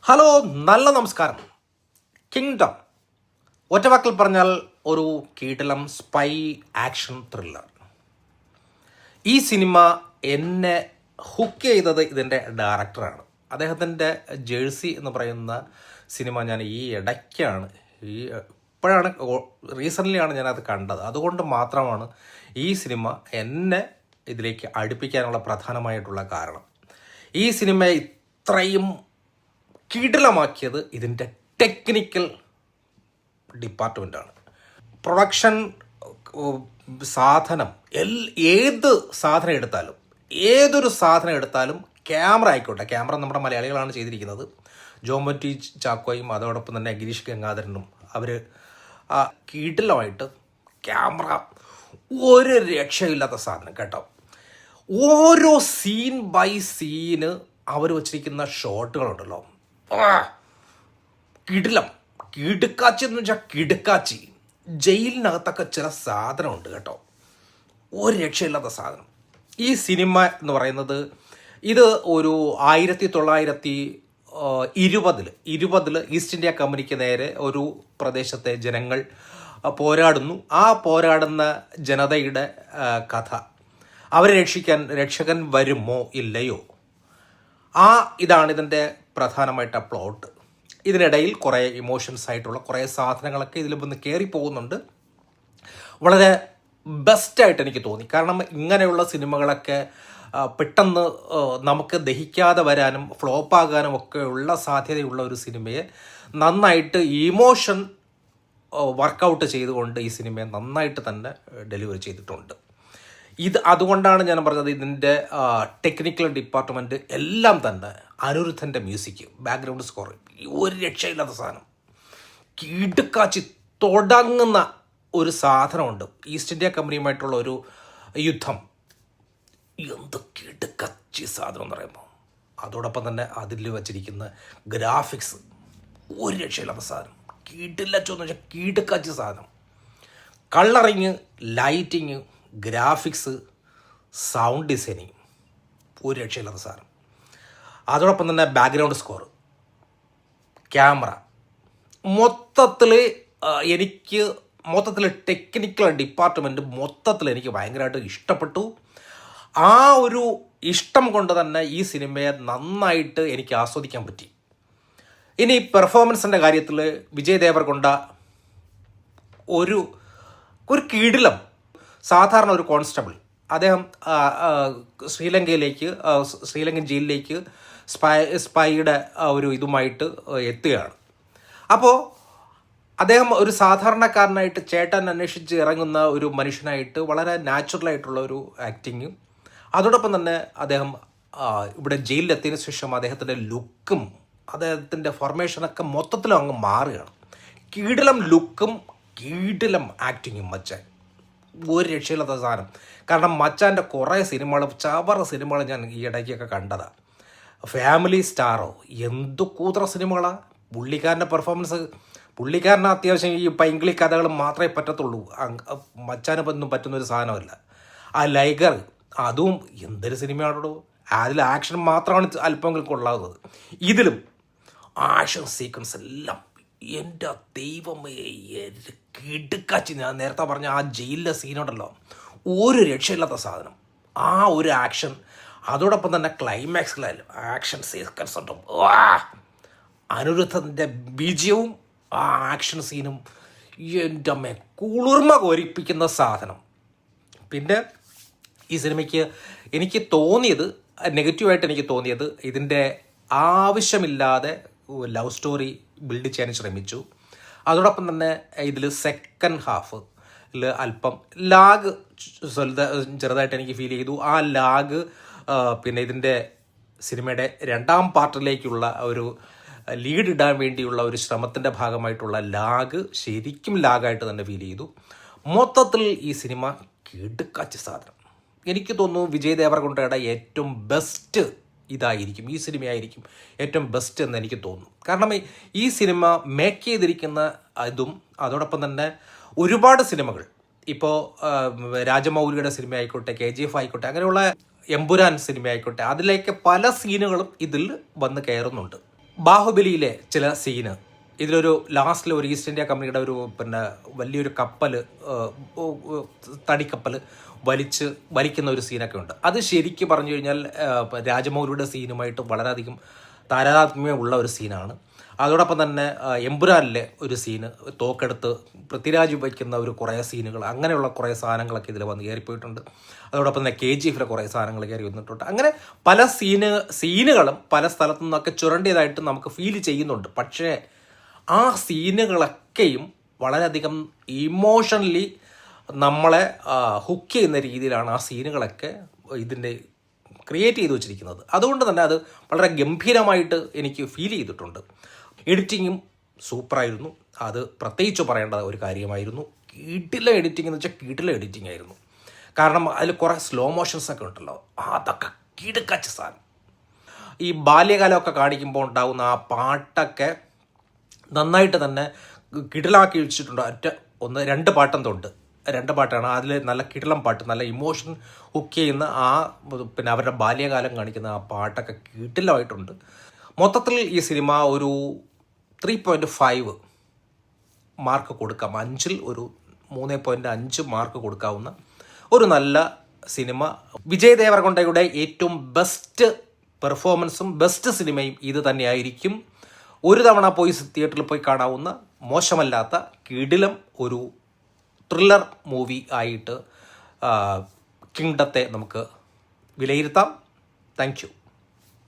Hello, നല്ല നമസ്കാരം. Kingdom ഒറ്റവാക്കിൽ പറഞ്ഞാൽ ഒരു കീടലം സ്പൈ ആക്ഷൻ ത്രില്ലർ. ഈ സിനിമ എന്നെ ഹുക്ക് ചെയ്തത് ഇതിൻ്റെ ഡയറക്ടറാണ്. അദ്ദേഹത്തിൻ്റെ ജേഴ്സി എന്ന് പറയുന്ന സിനിമ ഞാൻ ഈ ഇടയ്ക്കാണ് ഇപ്പോഴാണ് റീസെൻ്റ്ലിയാണ് ഞാനത് കണ്ടത്. അതുകൊണ്ട് മാത്രമാണ് ഈ സിനിമ എന്നെ ഇതിലേക്ക് അടുപ്പിക്കാനുള്ള പ്രധാനമായിട്ടുള്ള കാരണം. ഈ സിനിമ ഇത്രയും കിടിലമാക്കിയത് ഇതിൻ്റെ ടെക്നിക്കൽ ഡിപ്പാർട്ട്മെൻറ്റാണ്. പ്രൊഡക്ഷൻ സാധനം ഏതൊരു സാധനം എടുത്താലും ക്യാമറ ആയിക്കോട്ടെ, ക്യാമറ നമ്മുടെ മലയാളികളാണ് ചെയ്തിരിക്കുന്നത്. ജോമറ്റി ചാക്കോയും അതോടൊപ്പം തന്നെ ഗിരീഷ് ഗംഗാധരനും അവർ കിടിലമായിട്ട് ക്യാമറ ഒരു രക്ഷയില്ലാത്ത സാധനം കേട്ടോ. ഓരോ സീൻ ബൈ സീന് അവർ വച്ചിരിക്കുന്ന ഷോട്ടുകളുണ്ടല്ലോ, കിടുക്കാച്ചി എന്ന് വെച്ചാൽ കിടുക്കാച്ചി. ജയിലിനകത്തൊക്കെ ചില സാധനമുണ്ട് കേട്ടോ, ഒരു രക്ഷയില്ലാത്ത സാധനം. ഈ സിനിമ എന്ന് പറയുന്നത് ഇത് ഒരു 1920 ഈസ്റ്റ് ഇന്ത്യ കമ്പനിക്ക് നേരെ ഒരു പ്രദേശത്തെ ജനങ്ങൾ പോരാടുന്നു. ആ പോരാടുന്ന ജനതയുടെ കഥ, അവരെ രക്ഷകൻ വരുമോ ഇല്ലയോ, ഇതാണ് ഇതിൻ്റെ പ്രധാനമായിട്ട് പ്ലോട്ട്. ഇതിനിടയിൽ കുറേ ഇമോഷൻസ് ആയിട്ടുള്ള കുറേ സാധനങ്ങളൊക്കെ ഇതിൽ വന്ന് കയറി പോകുന്നുണ്ട്. വളരെ ബെസ്റ്റായിട്ട് എനിക്ക് തോന്നി. കാരണം ഇങ്ങനെയുള്ള സിനിമകളൊക്കെ പെട്ടെന്ന് നമുക്ക് ദഹിക്കാതെ വരാനും ഫ്ലോപ്പാകാനും ഒക്കെ ഉള്ള സാധ്യതയുള്ള ഒരു സിനിമയെ നന്നായിട്ട് ഇമോഷൻ വർക്കൗട്ട് ചെയ്തുകൊണ്ട് ഈ സിനിമയെ നന്നായിട്ട് തന്നെ ഡെലിവറി ചെയ്തിട്ടുണ്ട്. അതുകൊണ്ടാണ് ഞാൻ പറഞ്ഞത്, ഇതിൻ്റെ ടെക്നിക്കൽ ഡിപ്പാർട്ട്മെൻറ്റ് എല്ലാം തന്നെ. അനിരുദ്ധൻ്റെ മ്യൂസിക്, ബാക്ക്ഗ്രൗണ്ട് സ്കോർ, ഒരു രക്ഷയില്ലാത്ത സാധനം. കിടുക്കാച്ചി തുടങ്ങുന്ന ഒരു സാധനമുണ്ട്, ഈസ്റ്റ് ഇന്ത്യ കമ്പനിയുമായിട്ടുള്ള ഒരു യുദ്ധം. എന്ത് കിടുക്കാച്ചി സാധനം എന്ന് പറയുമ്പോൾ, അതോടൊപ്പം തന്നെ അതിൽ വച്ചിരിക്കുന്ന ഗ്രാഫിക്സ്, ഒരു രക്ഷയില്ലാത്ത സാധനം. കിടിലച്ചോന്ന് വെച്ചാൽ കിടുക്കാച്ചി സാധനം. Colouring, lighting, graphics, sound designing, ഒരു രക്ഷയില്ലാത്ത സാധനം. അതോടൊപ്പം തന്നെ ബാക്ക്ഗ്രൗണ്ട് സ്കോർ, ക്യാമറ, മൊത്തത്തിൽ ടെക്നിക്കൽ ഡിപ്പാർട്ട്മെൻറ്റ് മൊത്തത്തിൽ എനിക്ക് ഭയങ്കരമായിട്ട് ഇഷ്ടപ്പെട്ടു. ആ ഒരു ഇഷ്ടം കൊണ്ട് തന്നെ ഈ സിനിമയെ നന്നായിട്ട് എനിക്ക് ആസ്വദിക്കാൻ പറ്റി. ഇനി പെർഫോമൻസിൻ്റെ കാര്യത്തിൽ വിജയ് ദേവർകൊണ്ട ഒരു കിടിലം. സാധാരണ ഒരു കോൺസ്റ്റബിൾ, അദ്ദേഹം ശ്രീലങ്കൻ ജയിലിലേക്ക് സ്പൈയുടെ ഒരു ഇതുമായിട്ട് എത്തുകയാണ്. അപ്പോൾ അദ്ദേഹം ഒരു സാധാരണക്കാരനായിട്ട് ചേട്ടൻ അന്വേഷിച്ച് ഇറങ്ങുന്ന ഒരു മനുഷ്യനായിട്ട് വളരെ നാച്ചുറലായിട്ടുള്ള ഒരു ആക്ടിങ്. അതോടൊപ്പം തന്നെ അദ്ദേഹം ഇവിടെ ജയിലിലെത്തിയതിനു ശേഷം അദ്ദേഹത്തിൻ്റെ ലുക്കും അദ്ദേഹത്തിൻ്റെ ഫോർമേഷനൊക്കെ മൊത്തത്തിലും അങ്ങ് മാറുകയാണ്. കിടിലം ലുക്കും കിടിലം ആക്ടിങ്ങും മച്ചാൻ, ഒരു രക്ഷയില്ലാത്ത സാധനം. കാരണം മച്ചാൻ്റെ കുറേ ചവറ സിനിമകൾ ഞാൻ ഈ ഇടയ്ക്കൊക്കെ കണ്ടതാണ്. ഫാമിലി സ്റ്റാറോ, എന്തു കൂതറ സിനിമകളാണ്. പുള്ളിക്കാരൻ്റെ പെർഫോമൻസ്, പുള്ളിക്കാരന് അത്യാവശ്യം ഈ പൈങ്കിളി കഥകൾ മാത്രമേ പറ്റത്തുള്ളൂ, മച്ചാന് ഒന്നും പറ്റുന്നൊരു സാധനമല്ല. ആ ലൈഗർ, അതും എന്തൊരു സിനിമയാണോ, അതിൽ ആക്ഷൻ മാത്രമാണ് അല്പമെങ്കിലും കൊള്ളാവുന്നത്. ഇതിലും ആക്ഷൻ സീക്വൻസ് എല്ലാം എൻ്റെ ദൈവമേ കിടുക്കാച്ചി. ഞാൻ നേരത്തെ പറഞ്ഞ ആ ജയിലിലെ സീനുണ്ടല്ലോ, ഒരു രക്ഷയില്ലാത്ത സാധനം. ആ ഒരു ആക്ഷൻ, അതോടൊപ്പം തന്നെ ക്ലൈമാക്സിലായാലും ആക്ഷൻ സീക്വൻസ് ഉണ്ട്. അനിരുദ്ധൻ്റെ ബീജിയവും ആ ആക്ഷൻ സീനും എൻ്റെ അമ്മ കുളിർമ കോരിപ്പിക്കുന്ന സാധനം. പിന്നെ ഈ സിനിമയ്ക്ക് എനിക്ക് തോന്നിയത്, നെഗറ്റീവായിട്ട് എനിക്ക് തോന്നിയത്, ഇതിൻ്റെ ആവശ്യമില്ലാതെ ലവ് സ്റ്റോറി ബിൽഡ് ചെയ്യാൻ ശ്രമിച്ചു. അതോടൊപ്പം തന്നെ ഇതിൽ സെക്കൻഡ് ഹാഫിൽ അല്പം ലാഗ് ചെറുതായിട്ട് എനിക്ക് ഫീൽ ചെയ്തു. ആ ലാഗ് പിന്നെ ഇതിൻ്റെ സിനിമയുടെ രണ്ടാം പാർട്ടിലേക്കുള്ള ഒരു ലീഡ് ഇടാൻ വേണ്ടിയുള്ള ഒരു ശ്രമത്തിൻ്റെ ഭാഗമായിട്ടുള്ള ലാഗ് ശരിക്കും ലാഗായിട്ട് തന്നെ ഫീൽ ചെയ്തു. മൊത്തത്തിൽ ഈ സിനിമ കിടുക്കാച്ച സാധനം. എനിക്ക് തോന്നുന്നു വിജയ് ദേവർകൊണ്ടയുടെ ഏറ്റവും ബെസ്റ്റ് ഇതായിരിക്കും, ഈ സിനിമയായിരിക്കും ഏറ്റവും ബെസ്റ്റ് എന്ന് എനിക്ക് തോന്നുന്നു. കാരണം ഈ സിനിമ മേക്ക് ചെയ്തിരിക്കുന്ന ഇതും, അതോടൊപ്പം തന്നെ ഒരുപാട് സിനിമകൾ, ഇപ്പോൾ രാജമൗലിയുടെ സിനിമ ആയിക്കോട്ടെ, KGF ആയിക്കോട്ടെ, അങ്ങനെയുള്ള എമ്പുരാൻ സിനിമ ആയിക്കോട്ടെ, അതിലേക്ക് പല സീനുകളും ഇതിൽ വന്ന് കയറുന്നുണ്ട്. ബാഹുബലിയിലെ ചില സീന്, ഇതിലൊരു ലാസ്റ്റിൽ ഒരു ഈസ്റ്റ് ഇന്ത്യ കമ്പനിയുടെ ഒരു വലിയൊരു കപ്പൽ, തടിക്കപ്പൽ വലിക്കുന്ന ഒരു സീനൊക്കെ ഉണ്ട്. അത് ശരിക്കും പറഞ്ഞു കഴിഞ്ഞാൽ രാജമൗലിയുടെ സീനുമായിട്ട് വളരെയധികം താരതമ്യമുള്ള ഒരു സീനാണ്. അതോടൊപ്പം തന്നെ എമ്പുരാനിലെ ഒരു സീന്, തോക്കെടുത്ത് പൃഥ്വിരാജ് വയ്ക്കുന്ന ഒരു കുറേ സീനുകൾ, അങ്ങനെയുള്ള കുറേ സാധനങ്ങളൊക്കെ ഇതിൽ വന്ന് കയറിപ്പോയിട്ടുണ്ട്. അതോടൊപ്പം തന്നെ KGF കുറേ സാധനങ്ങൾ കയറി വന്നിട്ടുണ്ട്. അങ്ങനെ പല സീനുകളും പല സ്ഥലത്തു നിന്നൊക്കെ ചുരണ്ടിയതായിട്ട് നമുക്ക് ഫീൽ ചെയ്യുന്നുണ്ട്. പക്ഷേ ആ സീനുകളൊക്കെയും വളരെയധികം ഇമോഷണലി നമ്മളെ ഹുക്ക് ചെയ്യുന്ന രീതിയിലാണ് ആ സീനുകളൊക്കെ ഇതിൻ്റെ ക്രിയേറ്റ് ചെയ്ത് വെച്ചിരിക്കുന്നത്. അതുകൊണ്ട് തന്നെ അത് വളരെ ഗംഭീരമായിട്ട് എനിക്ക് ഫീൽ ചെയ്തിട്ടുണ്ട്. എഡിറ്റിങ്ങും സൂപ്പറായിരുന്നു, അത് പ്രത്യേകിച്ച് പറയേണ്ട ഒരു കാര്യമായിരുന്നു. കീട്ടിലെ എഡിറ്റിംഗ് എന്ന് വെച്ചാൽ കീട്ടിലെ എഡിറ്റിംഗ് ആയിരുന്നു. കാരണം അതിൽ കുറേ സ്ലോ മോഷൻസൊക്കെ ഉണ്ടല്ലോ, അതൊക്കെ കിടുക്കച്ച സാധനം. ഈ ബാല്യകാലമൊക്കെ കാണിക്കുമ്പോൾ ഉണ്ടാകുന്ന ആ പാട്ടൊക്കെ നന്നായിട്ട് തന്നെ കിടിലാക്കി വെച്ചിട്ടുണ്ട്. രണ്ട് പാട്ടെന്തുണ്ട്, 2 പാട്ടാണ് അതിൽ. നല്ല കിടിലം പാട്ട്, നല്ല ഇമോഷൻ ഹുക്ക് ചെയ്യുന്ന ആ അവരുടെ ബാല്യകാലം കാണിക്കുന്ന ആ പാട്ടൊക്കെ കിടിലമായിട്ടുണ്ട്. മൊത്തത്തിൽ ഈ സിനിമ ഒരു 3.5 മാർക്ക് കൊടുക്കാം. 5-ൽ ഒരു 3.5 മാർക്ക് കൊടുക്കാവുന്ന ഒരു നല്ല സിനിമ. വിജയ് ദേവരകൊണ്ടയുടെ ഏറ്റവും ബെസ്റ്റ് പെർഫോമൻസും ബെസ്റ്റ് സിനിമയും ഇത് തന്നെയായിരിക്കും. ഒരു തവണ പോയി തിയേറ്ററിൽ പോയി കാണാവുന്ന മോശമല്ലാത്ത കിടിലം ഒരു ത്രില്ലർ മൂവി ആയിട്ട് കിങ്ഡത്തെ നമുക്ക് വിലയിരുത്താം. Thank you.